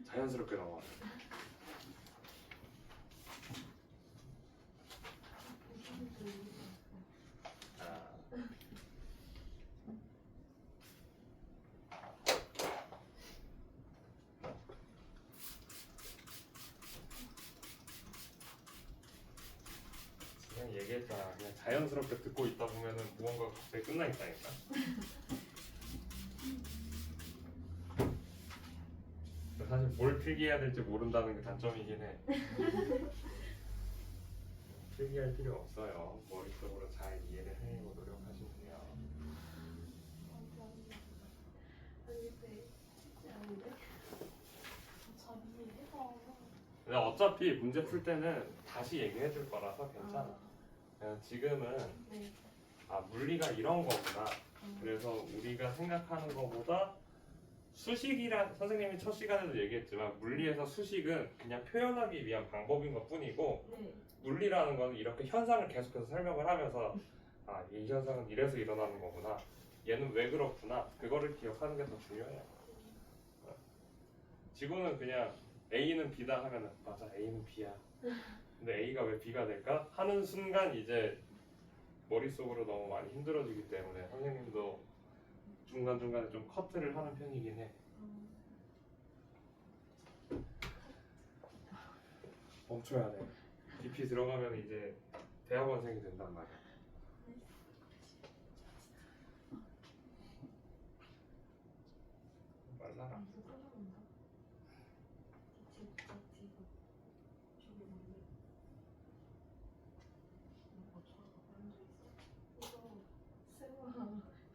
자연스럽게 넘어갔어요. 그냥 얘기했잖아. 그냥 자연스럽게 듣고 있다 보면은 무언가 갑자기 끝나 있다니까. 사실 뭘 필기해야 될지 모른다는 게 단점이긴 해. 필기할 필요 없어요. 머릿속으로 잘 이해를 하려고 노력하시면 돼요. 근데 어차피 문제 풀 때는 다시 얘기해 줄 거라서 괜찮아. 그냥 지금은 물리가 이런 거구나. 그래서 우리가 생각하는 거보다 수식이란 선생님이 첫 시간에도 얘기했지만 물리에서 수식은 그냥 표현하기 위한 방법인 것 뿐이고 물리라는 건 이렇게 현상을 계속해서 설명을 하면서 이 현상은 이래서 일어나는 거구나. 얘는 왜 그렇구나. 그거를 기억하는 게 더 중요해요. 지구는 그냥 A는 B다 하면은 맞아 A는 B야. 근데 A가 왜 B가 될까? 하는 순간 이제 머릿속으로 너무 많이 힘들어지기 때문에 선생님도 중간중간에 좀 커트를 하는 편이긴 해. 멈춰야 돼. 깊이 들어가면 이제 대학원생이 된단 말이야. 말라라.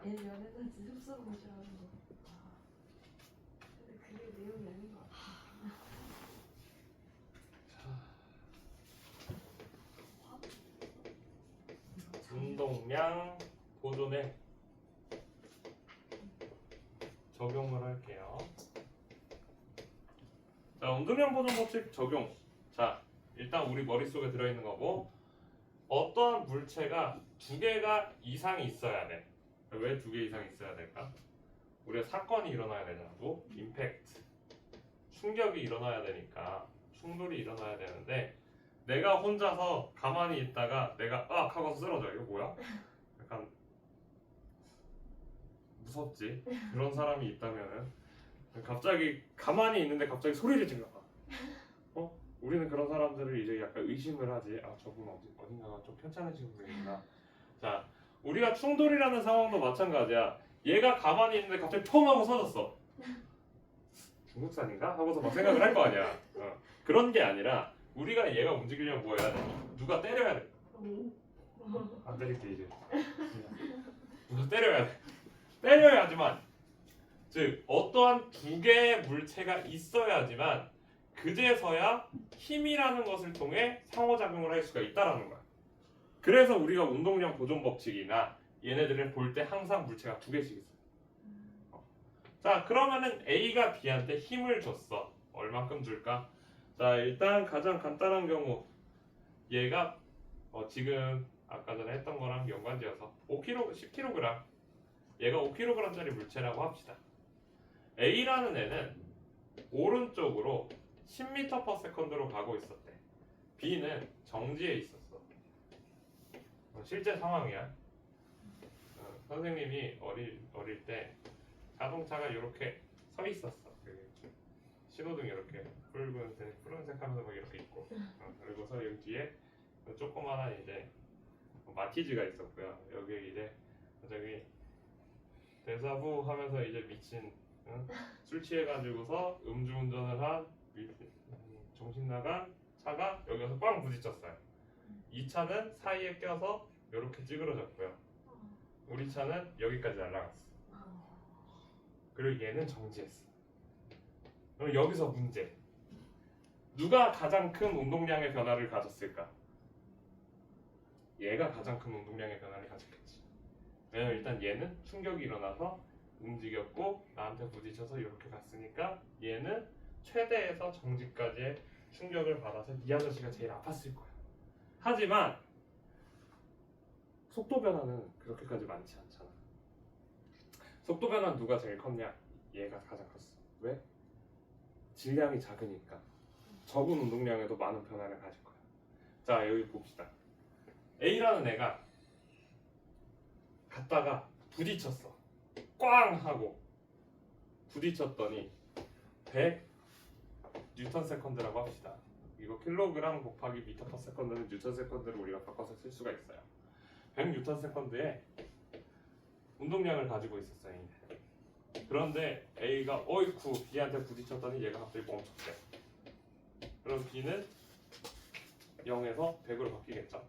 얘 연애는 흡수를 무시하는 거. 근데 그게 내용이 아닌 것 같아. 운동량 보존에 적용을 할게요. 자, 운동량 보존 법칙 적용. 자, 일단 우리 머릿속에 들어있는 거고 어떠한 물체가 두 개가 이상이 있어야 돼. 왜 두 개 이상 있어야 될까? 우리가 사건이 일어나야 되잖아. 뭐? 임팩트. 충격이 일어나야 되니까 충돌이 일어나야 되는데 내가 혼자서 가만히 있다가 내가 으악 하고 쓰러져. 이거 뭐야? 약간 무섭지? 그런 사람이 있다면은 갑자기 가만히 있는데 갑자기 소리를 질러. 우리는 그런 사람들을 이제 약간 의심을 하지. 저분 어딘가가 좀 편찮으신 분이구나. 자, 우리가 충돌이라는 상황도 마찬가지야. 얘가 가만히 있는데 갑자기 펑 하고 서졌어. 중국산인가? 하고서 막 생각을 할 거 아니야. 그런 게 아니라 우리가 얘가 움직이려면 뭐 해야 돼? 누가 때려야 돼. 오. 안 때릴게 이제. 누가 때려야 돼. 때려야지만, 즉 어떠한 두 개의 물체가 있어야지만 그제서야 힘이라는 것을 통해 상호작용을 할 수가 있다라는 거야. 그래서 우리가 운동량 보존 법칙이나 얘네들을 볼 때 항상 물체가 두 개씩 있어. 자, 그러면은 A가 B한테 힘을 줬어. 얼만큼 줄까? 자, 일단 가장 간단한 경우 얘가 지금 아까 전에 했던 거랑 연관지어서 5kg, 10kg, 얘가 5kg짜리 물체라고 합시다. A라는 애는 오른쪽으로 10m/s로 가고 있었대. B는 정지해 있었어. 실제 상황이야. 선생님이 어릴 때 자동차가 이렇게 서 있었어. 신호등 이렇게 푸른색 하면서 막 이렇게 있고, 그리고서 여기 뒤에 조그마한 이제 마티즈가 있었고요. 여기 이제 저기 대사부 하면서 이제 미친 술 취해가지고서 음주운전을 한 정신 나간 차가 여기 와서 꽝 부딪혔어요. 이 차는 사이에 껴서 이렇게 찌그러졌고요. 우리 차는 여기까지 날아갔어. 그리고 얘는 정지했어. 그럼 여기서 문제. 누가 가장 큰 운동량의 변화를 가졌을까? 얘가 가장 큰 운동량의 변화를 가졌겠지. 왜냐면 일단 얘는 충격이 일어나서 움직였고 나한테 부딪혀서 이렇게 갔으니까 얘는 최대에서 정지까지의 충격을 받아서 이 아저씨가 제일 아팠을 거야. 하지만 속도 변화는 그렇게까지 많지 않잖아. 속도 변화는 누가 제일 컸냐? 얘가 가장 컸어. 왜? 질량이 작으니까 적은 운동량에도 많은 변화를 가질 거야. 자, 여기 봅시다. A라는 애가 갔다가 부딪혔어. 꽝 하고 부딪혔더니 100 뉴턴 세컨드라고 합시다. 이거 킬로그램 곱하기 미터 퍼 세컨드는 뉴턴 세컨드를 우리가 바꿔서 쓸 수가 있어요. 100 뉴턴 세컨드에 운동량을 가지고 있었어요. 그런데 A가 어이쿠 B한테 부딪혔더니 얘가 갑자기 멈췄대. 그럼 B는 0에서 100으로 바뀌겠죠.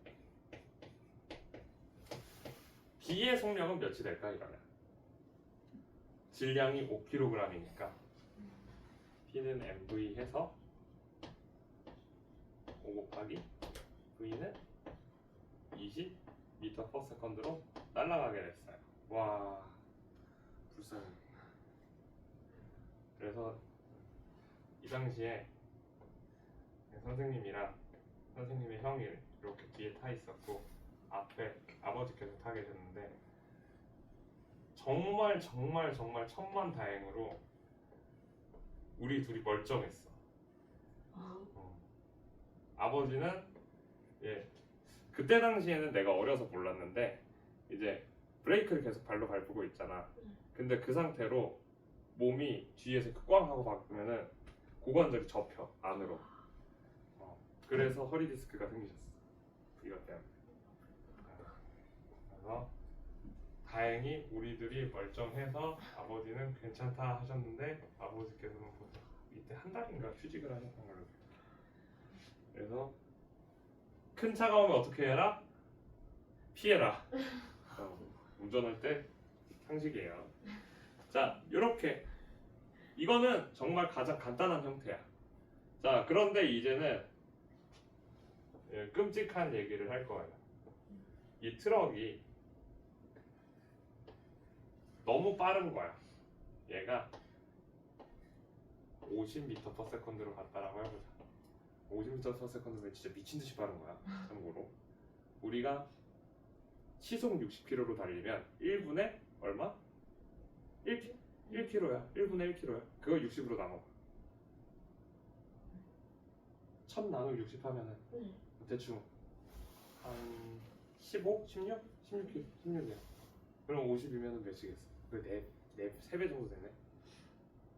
B의 속력은 몇이 될까 이러면? 질량이 5kg이니까 B는 mv 해서 5 곱하기 V는 20 미터 퍼 세컨드로 날아가게 됐어요. 와, 불쌍해. 그래서 이 당시에 선생님이랑 선생님의 형이 이렇게 뒤에 타 있었고 앞에 아버지께서 타 계셨는데 정말 천만다행으로 우리 둘이 멀쩡했어. 아버지는 그때 당시에는 내가 어려서 몰랐는데 이제 브레이크를 계속 발로 밟고 있잖아. 근데 그 상태로 몸이 뒤에서 꽝 하고 박으면은 고관절이 접혀 안으로. 그래서 허리 디스크가 생기셨어. 이것 때문에. 그래서 다행히 우리들이 멀쩡해서 아버지는 괜찮다 하셨는데 아버지께서는 이때 한 달인가 휴직을 하셨던 걸로. 그래서 큰 차가 오면 어떻게 해라? 피해라. 운전할 때 상식이에요. 자, 이렇게 이거는 정말 가장 간단한 형태야. 자, 그런데 이제는 끔찍한 얘기를 할 거예요. 이 트럭이 너무 빠른 거야. 얘가 50m/s로 갔다라고 해보자. 50m/s면 진짜 미친듯이 빠른 거야. 참고로 우리가 시속 60km로 달리면 1분에 얼마? 1km야. 1분에 1km야. 그거 60으로 나눠. 1000 나누기 60 하면은 대충 한 15? 16? 16이야. 그럼 50이면 몇이겠어? 그 3배 정도 되네.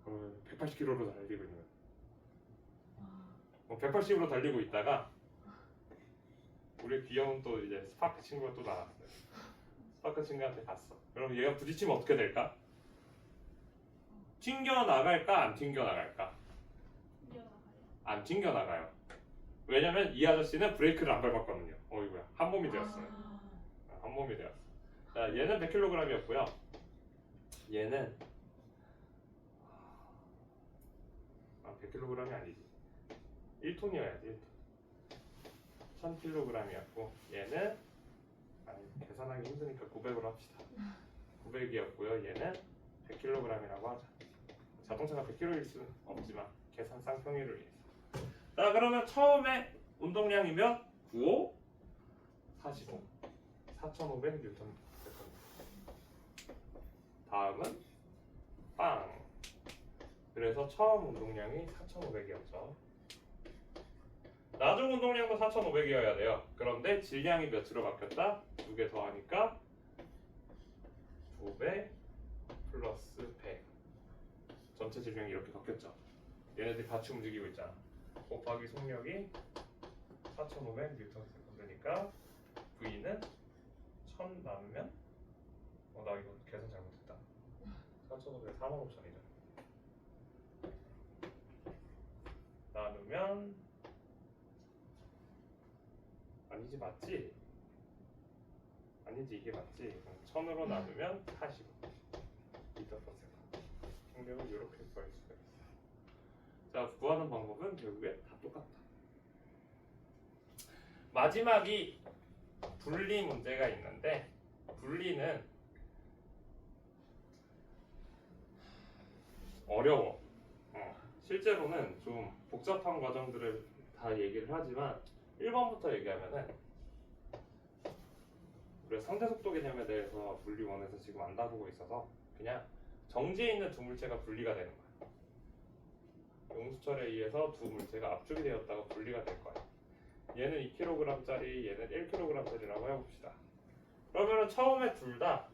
그러면 180km로 달리고 있는 거야. 180으로 달리고 있다가 우리 귀여운 또 이제 스파크 친구가 또 나왔어요. 스파크 친구한테 갔어. 그럼 얘가 부딪히면 어떻게 될까? 튕겨 나갈까? 안 튕겨 나갈까? 안 튕겨 나가요. 왜냐면 이 아저씨는 브레이크를 안 밟았거든요. 어이구야, 한 몸이 되었어요. 아, 한 몸이 되었어. 자, 얘는 100kg이었고요. 얘는 100kg이 아니지. 1톤이어야지. 1000kg이었고 얘는 계산하기 힘드니까 900으로 합시다. 900이었고요. 얘는 100kg이라고 하자. 자동차가 100kg일 수는 없지만 계산상 평균을 위해서. 자, 그러면 처음에 운동량이면 95, 45, 4,500 뉴턴 세컨드. 다음은 빵. 그래서 처음 운동량이 4,500이었죠. 나중 운동량도 4,500이어야 돼요. 그런데 질량이 몇으로 바뀌었다? 2개 더하니까 500 플러스 100. 전체 질량이 이렇게 바뀌었죠. 얘네들이 같이 움직이고 있잖아. 곱하기 속력이 4,500 뉴턴 세컨드니까 V는 1000 나누면 나 이거 계산 잘못했다. 4,500 45,000이죠. 나누면 아니지, 맞지? 아니지, 이게 맞지? 1000으로 나누면 45 미터 퍼 세컨드. 속력을 이렇게 구할 수가 있어. 자, 구하는 방법은 결국에 다 똑같다. 마지막이 분리 문제가 있는데, 분리는 어려워. 실제로는 좀 복잡한 과정들을 다 얘기를 하지만 1번부터 얘기하면은 우리가 상대 속도 개념에 대해서 분리 원에서 지금 안 다루고 있어서 그냥 정지에 있는 두 물체가 분리가 되는 거야. 용수철에 의해서 두 물체가 압축이 되었다가 분리가 될 거야. 얘는 2kg짜리, 얘는 1kg짜리라고 해봅시다. 그러면은 처음에 둘 다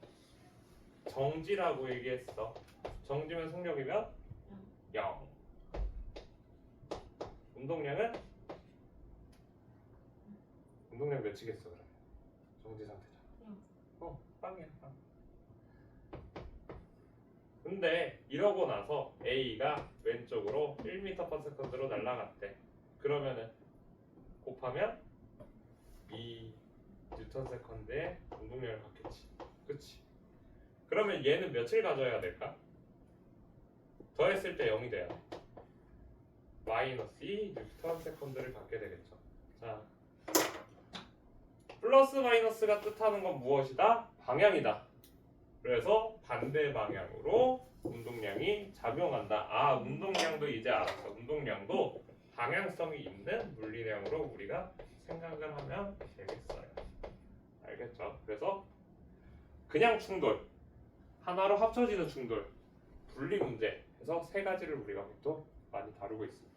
정지라고 얘기했어. 정지면 속력이면 0. 운동량은? 운동량 몇이겠어 그러면? 정지 상태잖아. 빵이야, 빵. 근데 이러고 나서 A가 왼쪽으로 1m/s로 날아갔대. 그러면은 곱하면 2N의 운동량을 갖겠지. 그치? 그러면 얘는 몇을 가져야 될까? 더했을 때 0이 돼야 돼. 마이너스 2N을 갖게 되겠죠. 자, 플러스 마이너스가 뜻하는 건 무엇이다? 방향이다. 그래서 반대 방향으로 운동량이 작용한다. 아, 운동량도 이제 알았어. 운동량도 방향성이 있는 물리량으로 우리가 생각을 하면 되겠어요. 알겠죠? 그래서 그냥 충돌, 하나로 합쳐지는 충돌, 분리 문제 해서 세 가지를 우리가 또 많이 다루고 있습니다.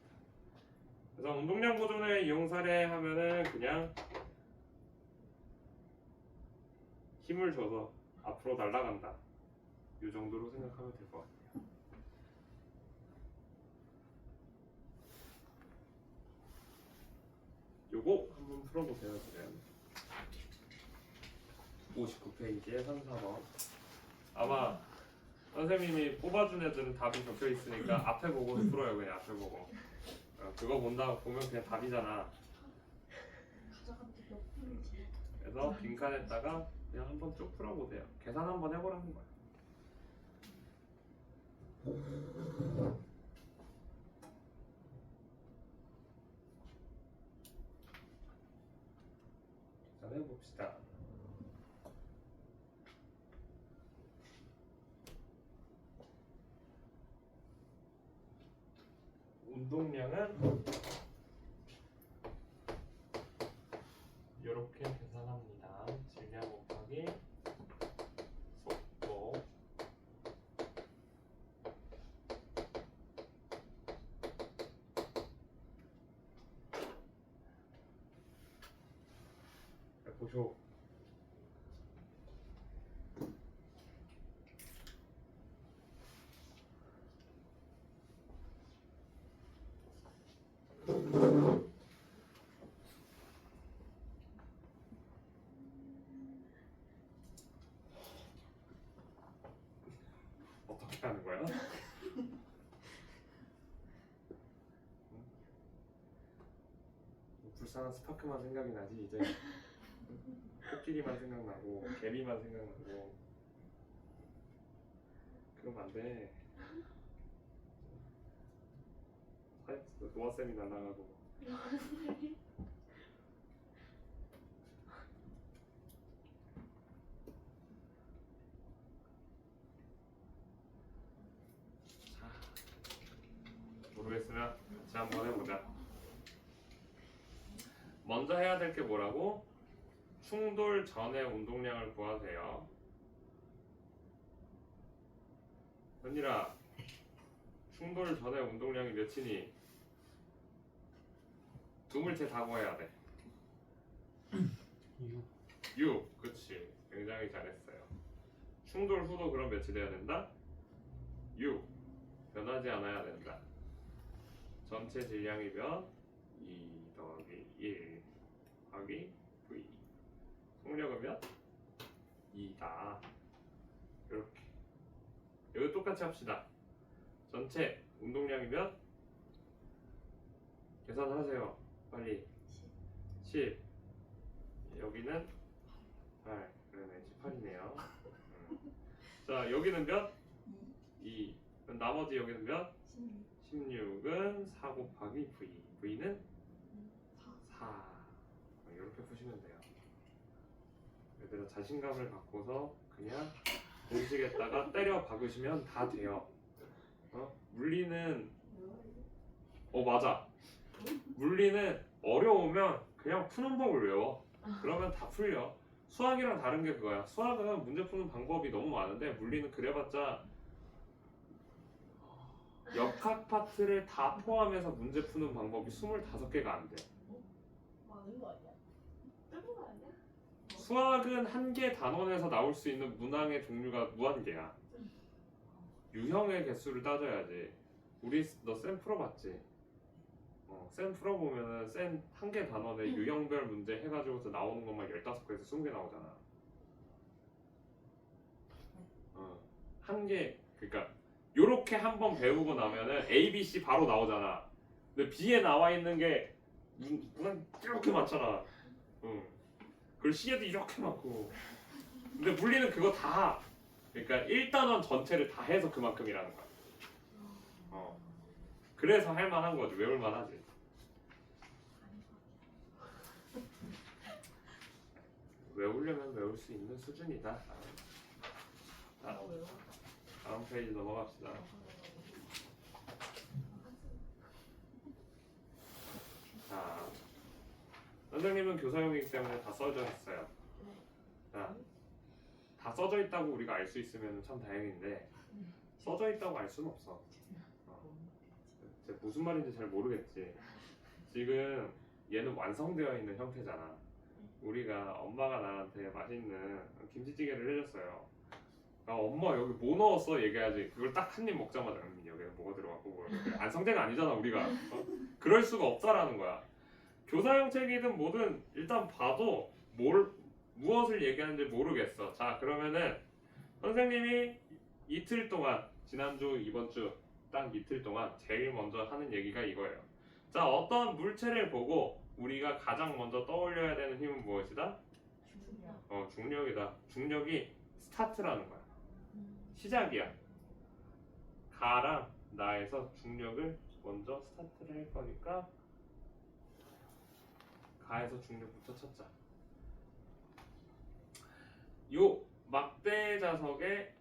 그래서 운동량 보존의 이용 사례 하면은 그냥 힘을 줘서 앞으로 날아간다. 이 정도로 생각하면 될 것 같아요. 요거 한번 풀어보세요. 지금 59페이지에 3, 4번. 아마 선생님이 뽑아준 애들은 답이 적혀 있으니까 앞에 보고 풀어요. 그냥 앞에 보고. 그거 보면 그냥 답이잖아. 그래서 빈칸에다가 그냥 한번 쭉 풀어보세요. 계산 한번 해보라는 거야. 계산해봅시다. 운동량은 이렇게 계산합니다. 질량 곱하기 속도. 보쇼. 어떻게 하는 거야? 불쌍한 스파크만 생각이 나지 이제 코끼리만 생각나고 개미만 생각나고 그러면 안 돼. 노아쌤이 날아가고 모르겠으면 같이 한번 해보자. 먼저 해야 될 게 뭐라고? 충돌 전의 운동량을 구하세요. 현일아, 충돌 전의 운동량이 몇이니? 두 물체 다 구해야 돼. 6. 그치. 굉장히 잘했어요. 충돌 후도 그럼 몇이 돼야 된다? 6. 변하지 않아야 된다. 전체 질량이 몇? 2 더하기 1 더하기 V. 속력은 몇? 2다. 이렇게. 여기 똑같이 합시다. 전체 운동량이 몇? 계산하세요. 빨리. 10. 여기는 8. 그러네. 18이네요. 자, 여기는 몇? 2. 그럼 나머지 여기는 몇? 16은 4 곱하기 V. V는 4. 이렇게 푸시면 돼요. 얘들아 자신감을 갖고서 그냥 공식에다가 때려 박으시면 다 돼요. 물리는 맞아. 물리는 어려우면 그냥 푸는 법을 외워. 그러면 다 풀려. 수학이랑 다른 게 그거야. 수학은 문제 푸는 방법이 너무 많은데 물리는 그래봤자 역학 파트를 다 포함해서 문제 푸는 방법이 25개가 안 돼. 많은 거 아니야? 뜬거 아니야? 수학은 한 개 단원에서 나올 수 있는 문항의 종류가 무한개야. 유형의 개수를 따져야지. 너 쌤 풀어봤지? 쌤 풀어보면은 쌤 한 개 단원에 유형별 문제 해가지고서 나오는 것만 15개에서 20개 나오잖아. 한 개, 그러니까 요렇게 한번 배우고 나면은 A, B, C 바로 나오잖아. 근데 B에 나와 있는 게 문항 이렇게 많잖아. 그리고 C에도 이렇게 많고. 근데 물리는 그거 다, 그러니까 1단원 전체를 다 해서 그만큼이라는 거야. 그래서 할만한 거지. 외울만하지. 외우려면 외울 수 있는 수준이다. 자, 다음 페이지 넘어갑시다. 자, 선생님은 교사용이기 때문에 다 써져 있어요. 자, 다 써져 있다고 우리가 알 수 있으면 참 다행인데 써져 있다고 알 수는 없어. 무슨 말인지 잘 모르겠지. 지금 얘는 완성되어 있는 형태잖아. 우리가 엄마가 나한테 맛있는 김치찌개를 해줬어요. 엄마 여기 뭐 넣었어? 얘기하지. 그걸 딱 한 입 먹자마자 여기에 뭐가 들어갔고 완성제가 아니잖아 우리가. 그럴 수가 없다라는 거야. 교사용 책이든 뭐든 일단 봐도 무엇을 얘기하는지 모르겠어. 자, 그러면은 선생님이 이틀 동안, 지난주 이번 주 딱 이틀 동안 제일 먼저 하는 얘기가 이거예요. 자, 어떤 물체를 보고 우리가 가장 먼저 떠올려야 되는 힘은 무엇이다? 중력이다. 중력이 스타트라는 거야. 시작이야. 가랑 나에서 중력을 먼저 스타트를 할 거니까 가에서 중력부터 찾자. 요 막대 자석에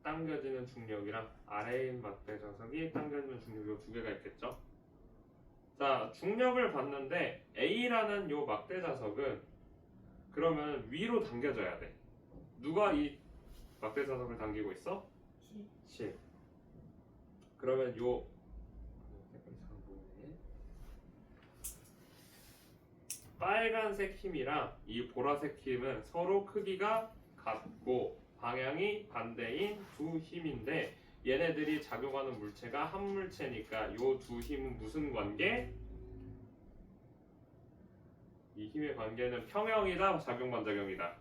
당겨지는 중력이랑 아래에 있는 막대 자석이 당겨지는 중력 요 두 개가 있겠죠. 자, 중력을 봤는데 A라는 요 막대 자석은 그러면 위로 당겨져야 돼. 누가 이 막대 자석을 당기고 있어? 10. 그러면 요 빨간색 힘이랑 이 보라색 힘은 서로 크기가 같고 방향이 반대인 두 힘인데 얘네들이 작용하는 물체가 한 물체니까 요 두 힘은 무슨 관계? 이 힘의 관계는 평형이다, 작용 반작용이다.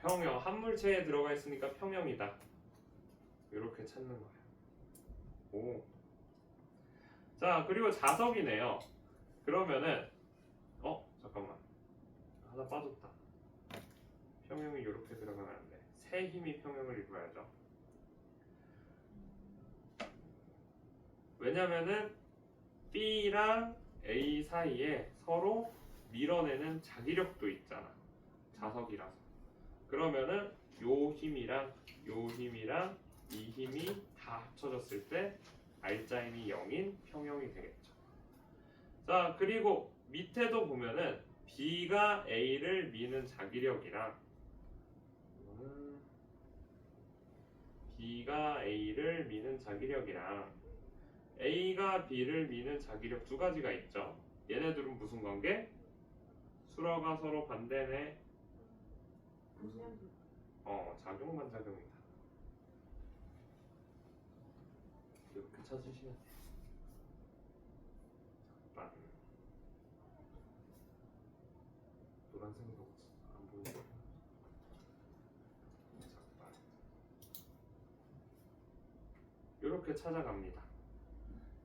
평형. 한 물체에 들어가 있으니까 평형이다. 이렇게 찾는 거예요. 오. 자, 그리고 자석이네요. 그러면은 세 힘이 평형을 이루어야죠. 왜냐면은 B랑 A 사이에 서로 밀어내는 자기력도 있잖아. 자석이라서. 그러면은 요 힘이랑 이 힘이 다 합쳐졌을 때 알짜 힘이 0인 평형이 되겠죠. 자, 그리고 밑에도 보면은 B가 A를 미는 자기력이랑 B가 A를 미는 자기력이랑 A가 B를 미는 자기력 두 가지가 있죠. 얘네들은 무슨 관계? 수로가 서로 반대네. 작용 반작용이다. 이렇게 찾으시면 돼요. 잠깐. 노란색으로 안 보이죠? 잠깐. 이렇게 찾아갑니다.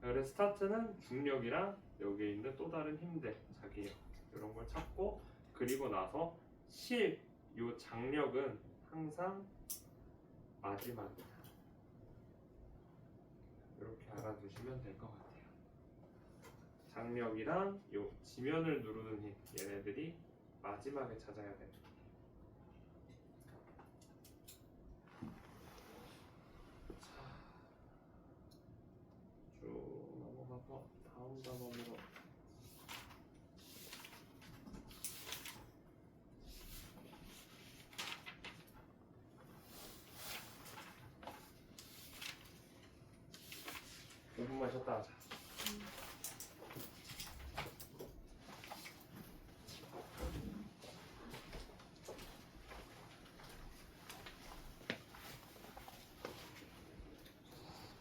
그래서 스타트는 중력이랑 여기에 있는 또 다른 힘들, 자기력 이런 걸 찾고, 그리고 나서 요 장력은 항상 마지막이다. 이렇게 알아두시면 될 것 같아요. 장력이랑 요 지면을 누르는 힘, 얘네들이 마지막에 찾아야 됩니다. 쭉 넘어가서 다음 단원으로 몇 분만 쉬었다 하자.